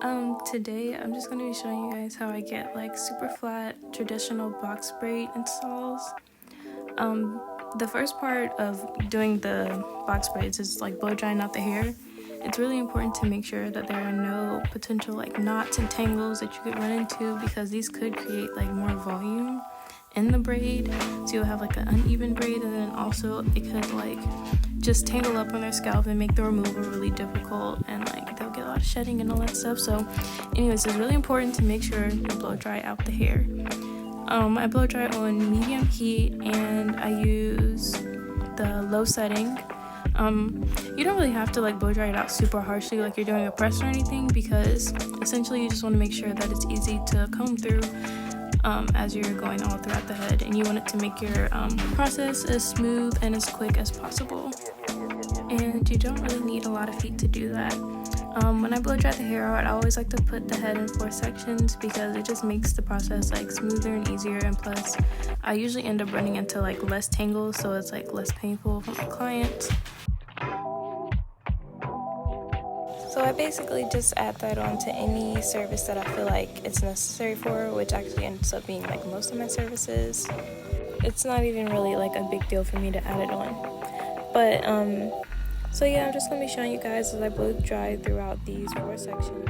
Today I'm just going to be showing you guys how I get like super flat traditional box braid installs. The first part of doing the box braids is like blow drying out the hair. It's really important to make sure that there are no potential like knots and tangles that you could run into, because these could create like more volume in the braid, so you'll have like an uneven braid, and then also it could like just tangle up on their scalp and make the removal really difficult, and like they'll get a lot of shedding and all that stuff. So anyways, it's really important to make sure you blow dry out the hair. I blow dry on medium heat and I use the low setting. You don't really have to like blow dry it out super harshly like you're doing a press or anything, because essentially you just want to make sure that it's easy to comb through as you're going all throughout the head, and you want it to make your process as smooth and as quick as possible. And you don't really need a lot of heat to do that. When I blow dry the hair out, I always like to put the head in 4 sections because it just makes the process like smoother and easier, and plus I usually end up running into like less tangles, so it's like less painful for my clients. So I basically just add that on to any service that I feel like it's necessary for, which actually ends up being like most of my services. It's not even really like a big deal for me to add it on. But so yeah, I'm just gonna be showing you guys as I blow dry throughout these 4 sections.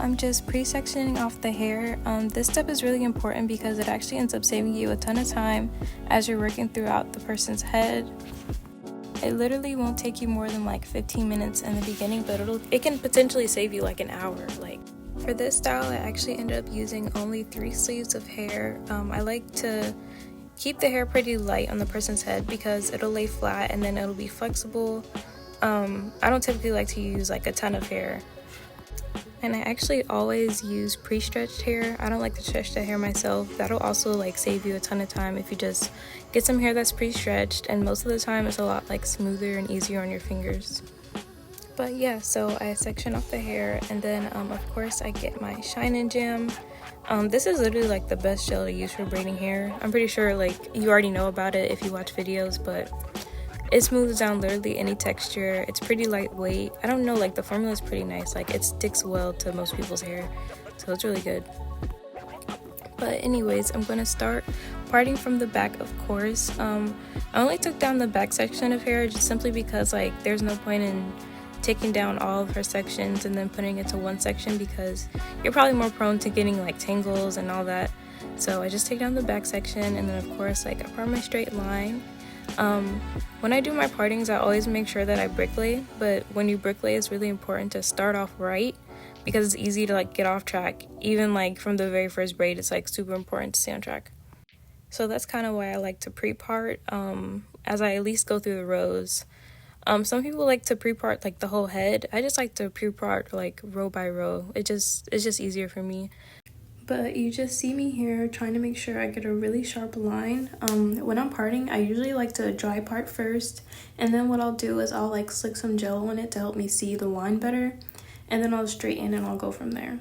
I'm just pre-sectioning off the hair. This step is really important because it actually ends up saving you a ton of time as you're working throughout the person's head. It literally won't take you more than like 15 minutes in the beginning, but it can potentially save you like an hour. Like for this style, I actually ended up using only 3 sleeves of hair. I like to keep the hair pretty light on the person's head because it'll lay flat and then it'll be flexible. I don't typically like to use like a ton of hair. And I actually always use pre-stretched hair. I don't like to stretch the hair myself. That'll also like save you a ton of time if you just get some hair that's pre-stretched, and most of the time it's a lot like smoother and easier on your fingers. But yeah, so I section off the hair, and then of course I get my Shine and Jam. This is literally like the best gel to use for braiding hair. I'm pretty sure like you already know about it if you watch videos, but it smooths down literally any texture. It's pretty lightweight. I don't know, like the formula is pretty nice. Like it sticks well to most people's hair, so it's really good. But anyways, I'm gonna start parting from the back, of course. I only took down the back section of hair just simply because like there's no point in taking down all of her sections and then putting it to one section because you're probably more prone to getting like tangles and all that. So I just take down the back section, and then of course like I part my straight line. When I do my partings, I always make sure that I bricklay, but when you bricklay, it's really important to start off right because it's easy to like get off track. Even like from the very first braid, it's like super important to stay on track. So that's kind of why I like to pre-part, as I at least go through the rows. Some people like to pre-part like the whole head. I just like to pre-part like row by row. It's just easier for me. But you just see me here trying to make sure I get a really sharp line. When I'm parting, I usually like to dry part first, and then what I'll do is I'll like slick some gel on it to help me see the line better, and then I'll straighten and I'll go from there.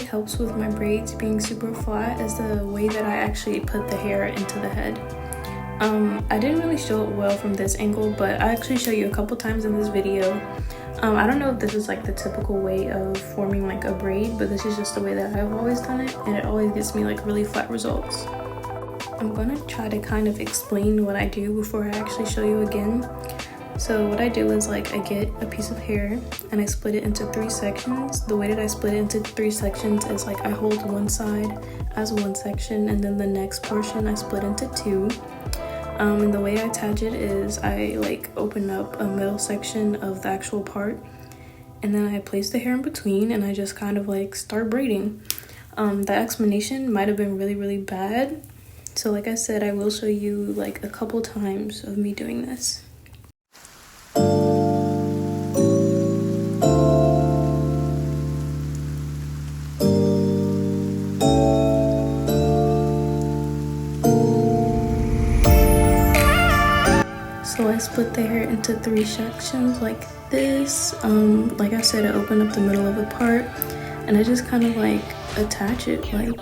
Helps with my braids being super flat is the way that I actually put the hair into the head. I didn't really show it well from this angle, but I actually show you a couple times in this video. I don't know if this is like the typical way of forming like a braid, but this is just the way that I've always done it, and it always gets me like really flat results. I'm gonna try to kind of explain what I do before I actually show you again. So what I do is like I get a piece of hair and I split it into 3 sections. The way that I split it into 3 sections is like I hold one side as one section, and then the next portion I split into 2. And the way I attach it is I like open up a middle section of the actual part, and then I place the hair in between, and I just kind of like start braiding. The explanation might have been really bad, so like I said, I will show you like a couple times of me doing this. So I split the hair into 3 sections like this. Like I said, I open up the middle of the part, and I just kind of like attach it. Like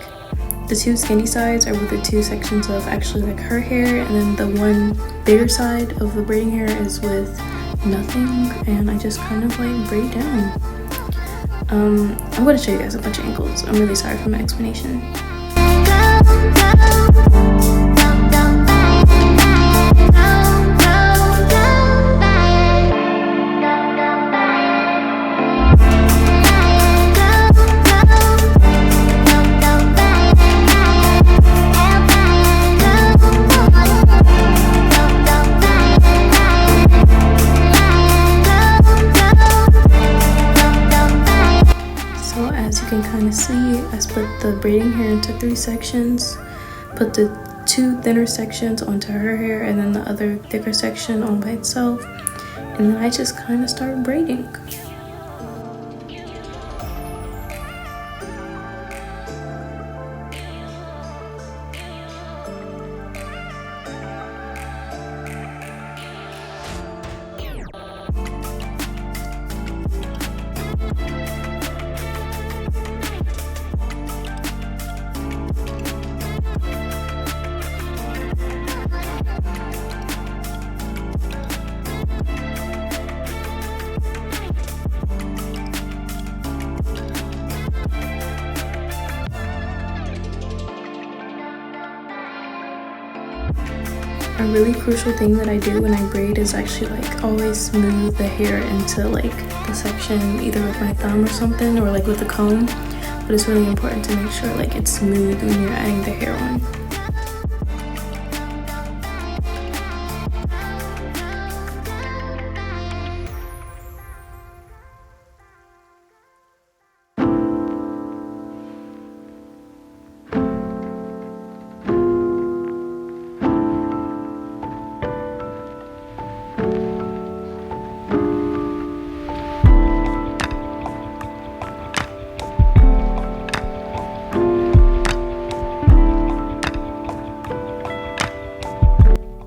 the 2 skinny sides are with the 2 sections of actually like her hair, and then the one bigger side of the braiding hair is with nothing, and I just kind of like braid down. I'm going to show you guys a bunch of angles. I'm really sorry for my explanation. See, I split the braiding hair into 3 sections, put the 2 thinner sections onto her hair and then the other thicker section on by itself, and then I just kind of start braiding. A really crucial thing that I do when I braid is actually like always smooth the hair into like the section, either with my thumb or something, or like with a comb. But it's really important to make sure like it's smooth when you're adding the hair on.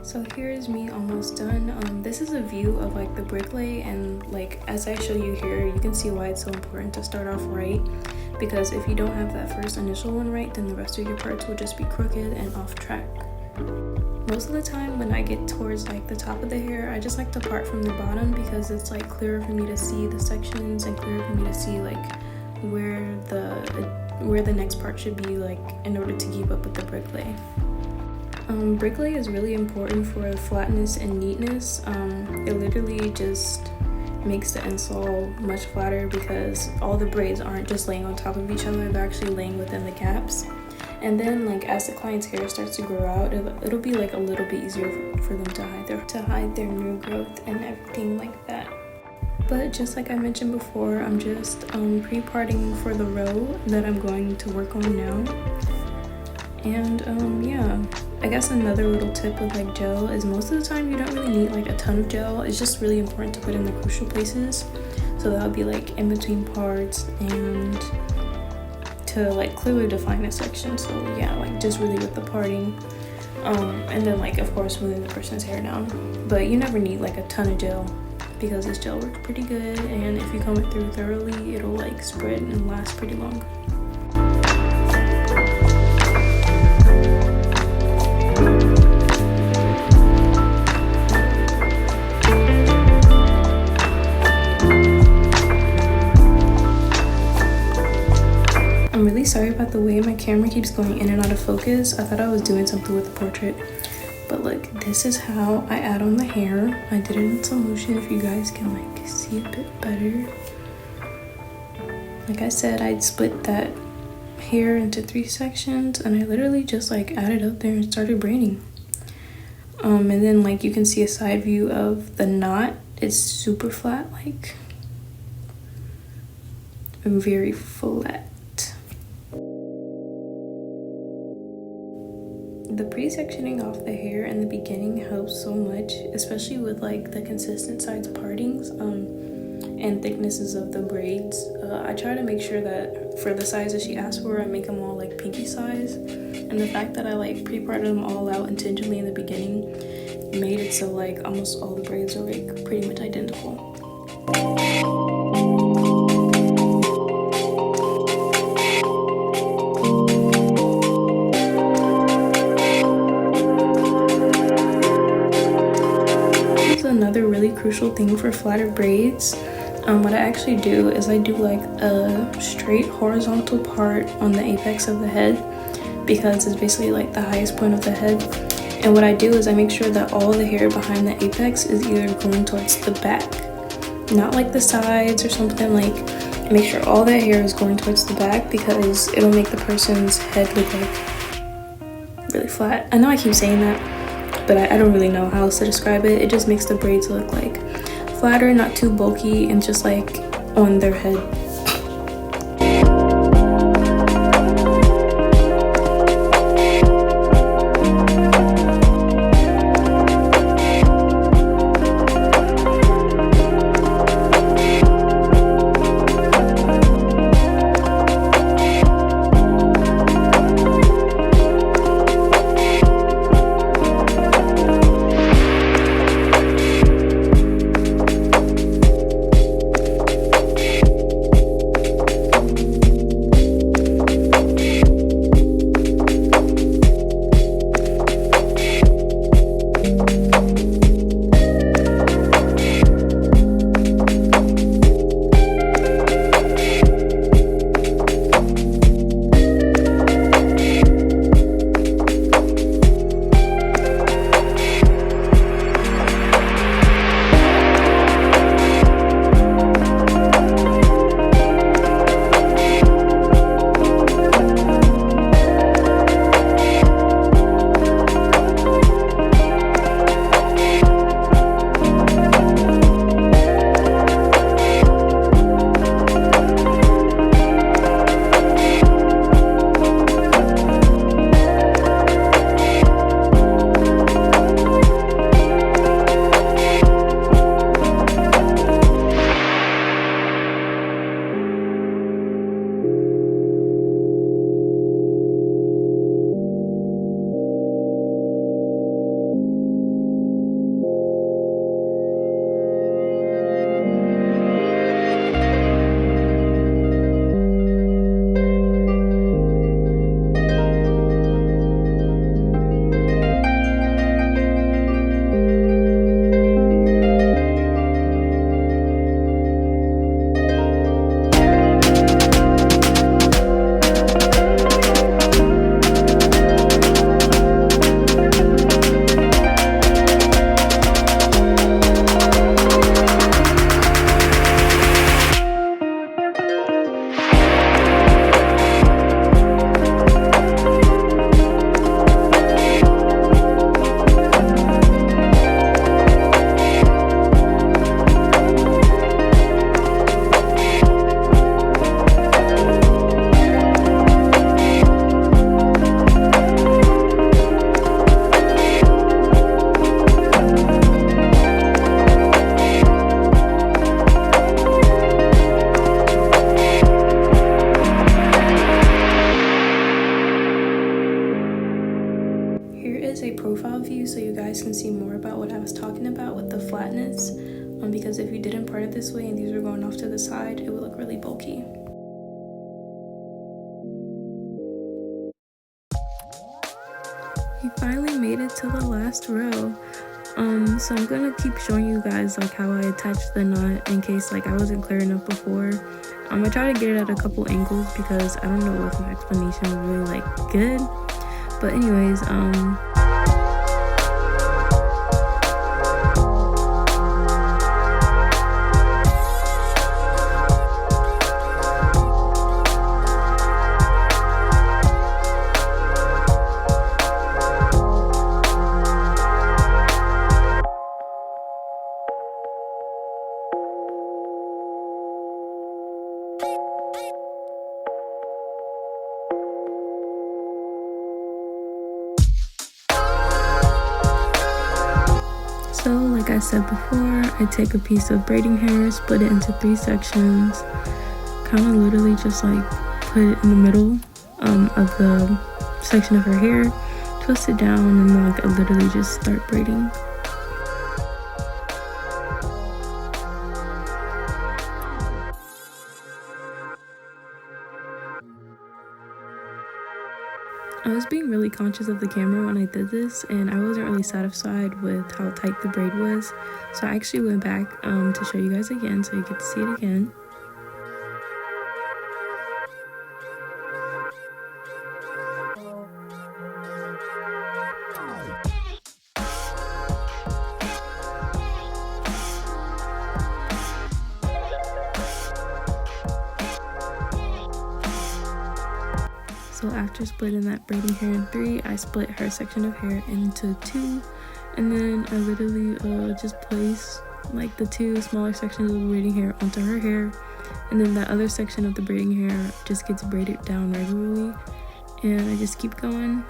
So here is me almost done. This is a view of like the brick lay, and like as I show you here, you can see why it's so important to start off right, because if you don't have that first initial one right, then the rest of your parts will just be crooked and off track. Most of the time when I get towards like the top of the hair, I just like to part from the bottom because it's like clearer for me to see the sections and clearer for me to see like where the next part should be, like in order to keep up with the brick lay. Brick lay is really important for flatness and neatness. It literally just makes the insole much flatter because all the braids aren't just laying on top of each other, they're actually laying within the gaps. And then like as the client's hair starts to grow out, it'll be like a little bit easier for them to hide their new growth and everything like that. But just like I mentioned before, I'm just pre-parting for the row that I'm going to work on now. And yeah, I guess another little tip with like gel is most of the time you don't really need like a ton of gel. It's just really important to put in the crucial places, so that'll be like in between parts and to like clearly define a section. So yeah, like just really with the parting, and then like of course smoothing the person's hair down. But you never need like a ton of gel because this gel works pretty good, and if you comb it through thoroughly, it'll like spread and last pretty long. I'm really sorry about the way my camera keeps going in and out of focus. I thought I was doing something with the portrait. But look, this is how I add on the hair. I did it in slow motion if you guys can like see a bit better. Like I said, I'd split that hair into 3 sections and I literally just like added up there and started braiding. And then like you can see a side view of the knot. It's super flat, like very flat. The pre-sectioning off the hair in the beginning helps so much, especially with like the consistent sides partings and thicknesses of the braids. I try to make sure that for the size that she asked for, I make them all like pinky size. And the fact that I like pre-parted them all out intentionally in the beginning made it so like almost all the braids are like pretty much identical. Another really crucial thing for flatter braids, what I actually do is I do like a straight horizontal part on the apex of the head because it's basically like the highest point of the head. And what I do is I make sure that all the hair behind the apex is either going towards the back, not like the sides or something. Like make sure all that hair is going towards the back because it'll make the person's head look like really flat. I know I keep saying that, but I don't really know how else to describe it. It just makes the braids look like flatter, not too bulky, and just like on their head. this way and these were going off to the side, it would look really bulky. We finally made it to the last row. So I'm gonna keep showing you guys like how I attach the knot in case like I wasn't clear enough before. I'm gonna try to get it at a couple angles because I don't know if my explanation was really like good. But anyways, so like I said before, I take a piece of braiding hair, split it into 3 sections, kind of literally just like put it in the middle of the section of her hair, twist it down, and then like I literally just start braiding. I was being really conscious of the camera when I did this, and I wasn't really satisfied with how tight the braid was, so I actually went back to show you guys again so you get to see it again. So after splitting that braiding hair in 3, I split her section of hair into 2, and then I literally just place like the 2 smaller sections of braiding hair onto her hair, and then that other section of the braiding hair just gets braided down regularly, and I just keep going.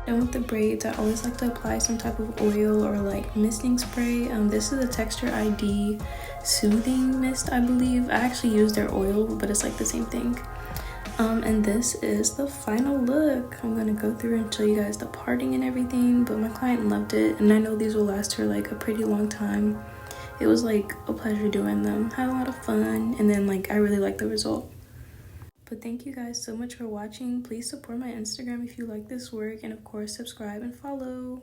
And with the braids, I always like to apply some type of oil or like misting spray. This is the Texture ID Soothing Mist, I believe. I actually use their oil, but it's like the same thing. And this is the final look. I'm gonna go through and show you guys the parting and everything, but my client loved it, and I know these will last her like a pretty long time. It was like a pleasure doing them. Had a lot of fun, and then like I really like the result. But thank you guys so much for watching. Please support my Instagram if you like this work, and of course subscribe and follow.